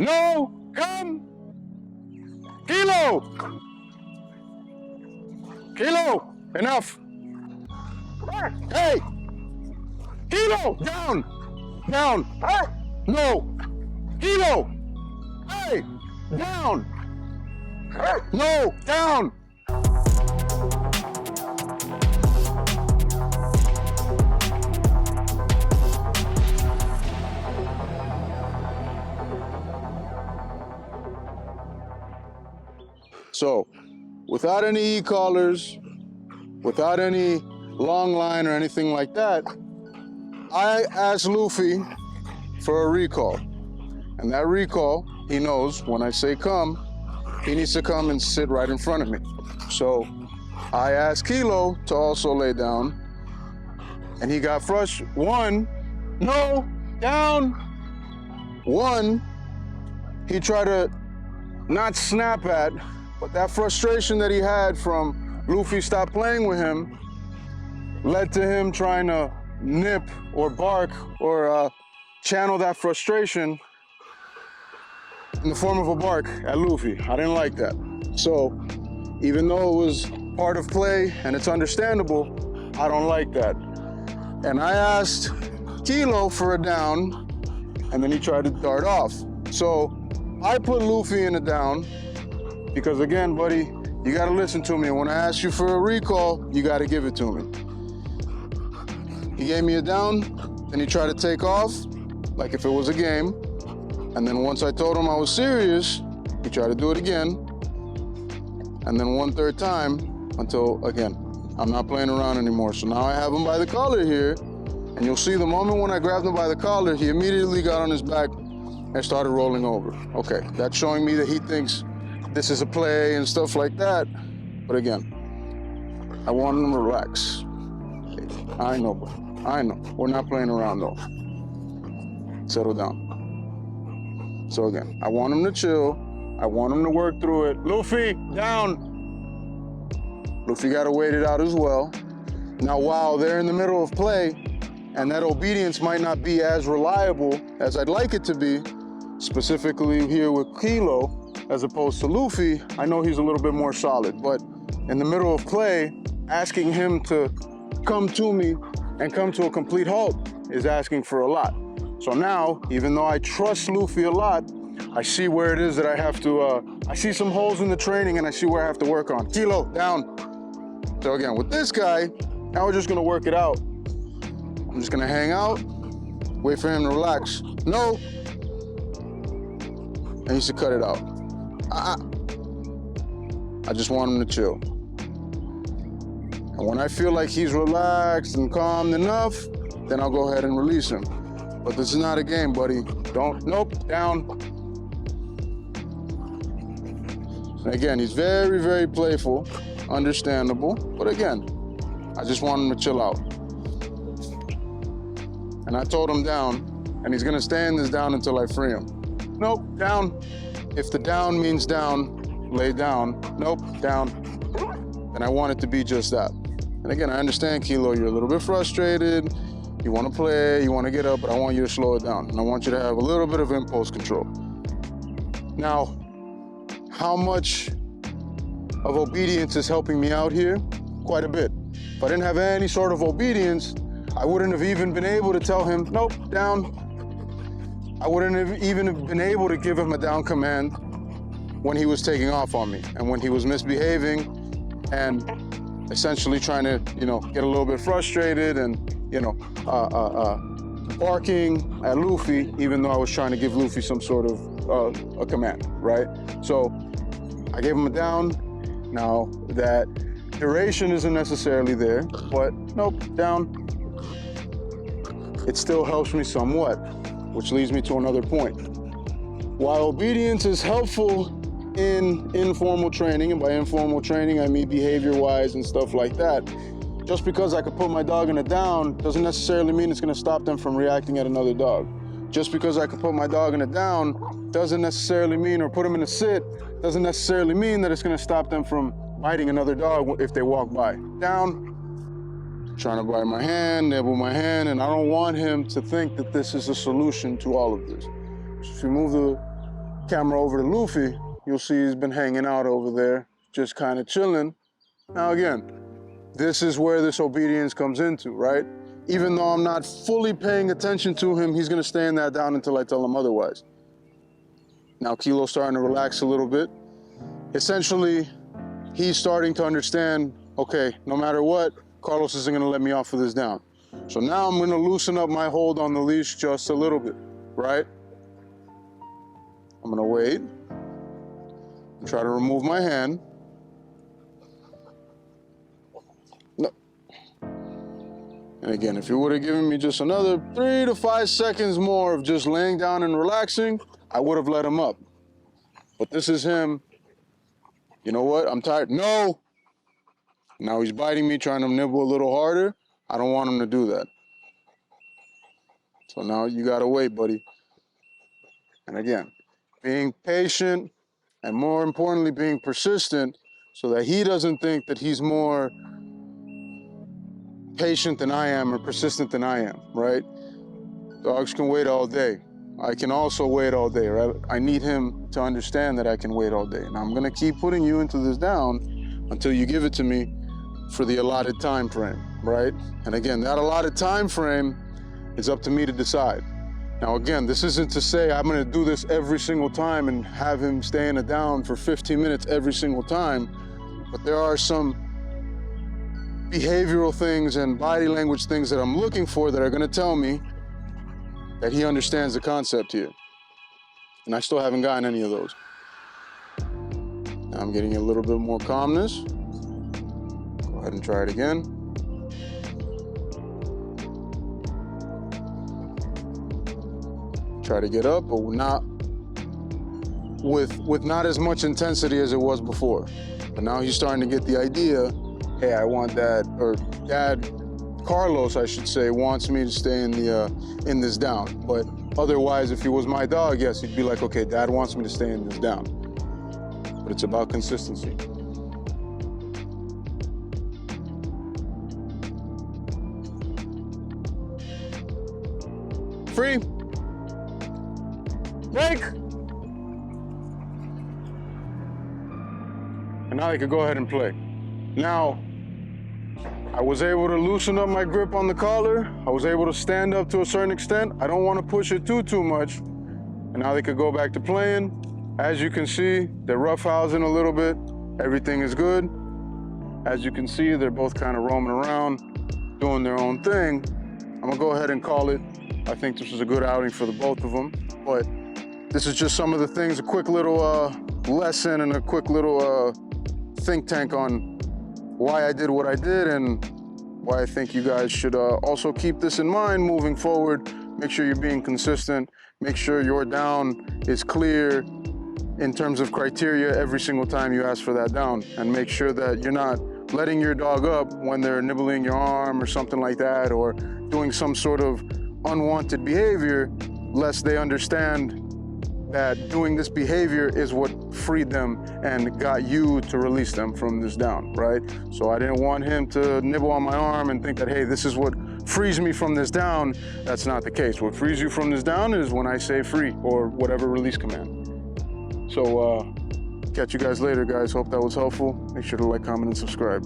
No, come. Kilo. Kilo, enough. Hey. Kilo, down. Down. No. Kilo. Hey, down. No, down. So, without any e-collars, without any long line or anything like that, I asked Luffy for a recall. And that recall, he knows when I say come, he needs to come and sit right in front of me. So I asked Kilo to also lay down, and he got frustrated. One, no, down. One, he tried to not snap at, but that frustration that he had from Luffy stopped playing with him led to him trying to nip or bark or channel that frustration in the form of a bark at Luffy. I didn't like that. So even though it was part of play and it's understandable, I don't like that. And I asked Kilo for a down, and then he tried to dart off. So I put Luffy in a down because, again, buddy, you gotta listen to me. When I ask you for a recall, you gotta give it to me. He gave me a down, then he tried to take off like if it was a game. And then once I told him I was serious, he tried to do it again. And then one third time until, again, I'm not playing around anymore. So now I have him by the collar here. And you'll see the moment when I grabbed him by the collar, he immediately got on his back and started rolling over. Okay, that's showing me that he thinks this is a play and stuff like that. But again, I want him to relax. I know, bro. I know. We're not playing around though. Settle down. So again, I want him to chill. I want him to work through it. Luffy, down. Luffy got to wait it out as well. Now, while they're in the middle of play, and that obedience might not be as reliable as I'd like it to be, specifically here with Kilo, as opposed to Luffy, I know he's a little bit more solid. But in the middle of play, asking him to come to me and come to a complete halt is asking for a lot. So now, even though I trust Luffy a lot, I see where it is that I have to, I see some holes in the training and I see where I have to work on. Kilo, down. So again, with this guy, now we're just gonna work it out. I'm just gonna hang out, wait for him to relax. No. And he should cut it out. I just want him to chill. And when I feel like he's relaxed and calmed enough, then I'll go ahead and release him. But this is not a game, buddy. Don't, nope, down. And again, he's very, very playful, understandable. But again, I just want him to chill out. And I told him down, and he's gonna stay in this down until I free him. Nope, down. If the down means down, lay down. Nope, down. And I want it to be just that. And again, I understand, Kilo, you're a little bit frustrated. You want to play, you want to get up, but I want you to slow it down. And I want you to have a little bit of impulse control. Now, how much of obedience is helping me out here? Quite a bit. If I didn't have any sort of obedience, I wouldn't have even been able to tell him, nope, down. I wouldn't have even been able to give him a down command when he was taking off on me and when he was misbehaving and essentially trying to, get a little bit frustrated and, barking at Luffy, even though I was trying to give Luffy some sort of a command, right? So I gave him a down. Now that duration isn't necessarily there, but nope, down. It still helps me somewhat, which leads me to another point. While obedience is helpful in informal training, and by informal training I mean behavior-wise and stuff like that, just because I could put my dog in a down doesn't necessarily mean it's gonna stop them from reacting at another dog. Just because I could put my dog in a down doesn't necessarily mean, or put him in a sit, doesn't necessarily mean that it's gonna stop them from biting another dog if they walk by. Down, trying to bite my hand, nibble my hand, and I don't want him to think that this is a solution to all of this. So if you move the camera over to Luffy, you'll see he's been hanging out over there, just kind of chilling. Now again, this is where this obedience comes into, right? Even though I'm not fully paying attention to him, he's gonna stand that down until I tell him otherwise. Now Kilo's starting to relax a little bit. Essentially, he's starting to understand, okay, no matter what, Carlos isn't gonna let me off of this down. So now I'm gonna loosen up my hold on the leash just a little bit, right? I'm gonna wait and try to remove my hand. No. And again, if you would have given me just another 3 to 5 seconds more of just laying down and relaxing, I would have let him up. But this is him. You know what? I'm tired. No! Now he's biting me, trying to nibble a little harder. I don't want him to do that. So now you gotta wait, buddy. And again, being patient and more importantly, being persistent so that he doesn't think that he's more patient than I am or persistent than I am, right? Dogs can wait all day. I can also wait all day, right? I need him to understand that I can wait all day. And I'm gonna keep putting you into this down until you give it to me for the allotted time frame, right? And again, that allotted time frame is up to me to decide. Now again, this isn't to say I'm gonna do this every single time and have him stay in a down for 15 minutes every single time, but there are some behavioral things and body language things that I'm looking for that are gonna tell me that he understands the concept here. And I still haven't gotten any of those. Now I'm getting a little bit more calmness. Go ahead and try it again. Try to get up, but not with not as much intensity as it was before. But now he's starting to get the idea, hey, I want that, or Dad, Carlos, I should say, wants me to stay in this down. But otherwise, if he was my dog, yes, he'd be like, okay, Dad wants me to stay in this down. But it's about consistency. Free. Break. And now they could go ahead and play. Now, I was able to loosen up my grip on the collar. I was able to stand up to a certain extent. I don't want to push it too much. And now they could go back to playing. As you can see, they're roughhousing a little bit. Everything is good. As you can see, they're both kind of roaming around, doing their own thing. I'm gonna go ahead and call it. I think this was a good outing for the both of them. But this is just some of the things, a quick little lesson and a quick little think tank on why I did what I did and why I think you guys should also keep this in mind moving forward. Make sure you're being consistent. Make sure your down is clear in terms of criteria every single time you ask for that down. And make sure that you're not letting your dog up when they're nibbling your arm or something like that, or doing some sort of unwanted behavior, lest they understand that doing this behavior is what freed them and got you to release them from this down, right? So I didn't want him to nibble on my arm and think that, hey, this is what frees me from this down. That's not the case. What frees you from this down is when I say free or whatever release command. So catch you guys later, guys. Hope that was helpful. Make sure to like, comment, and subscribe.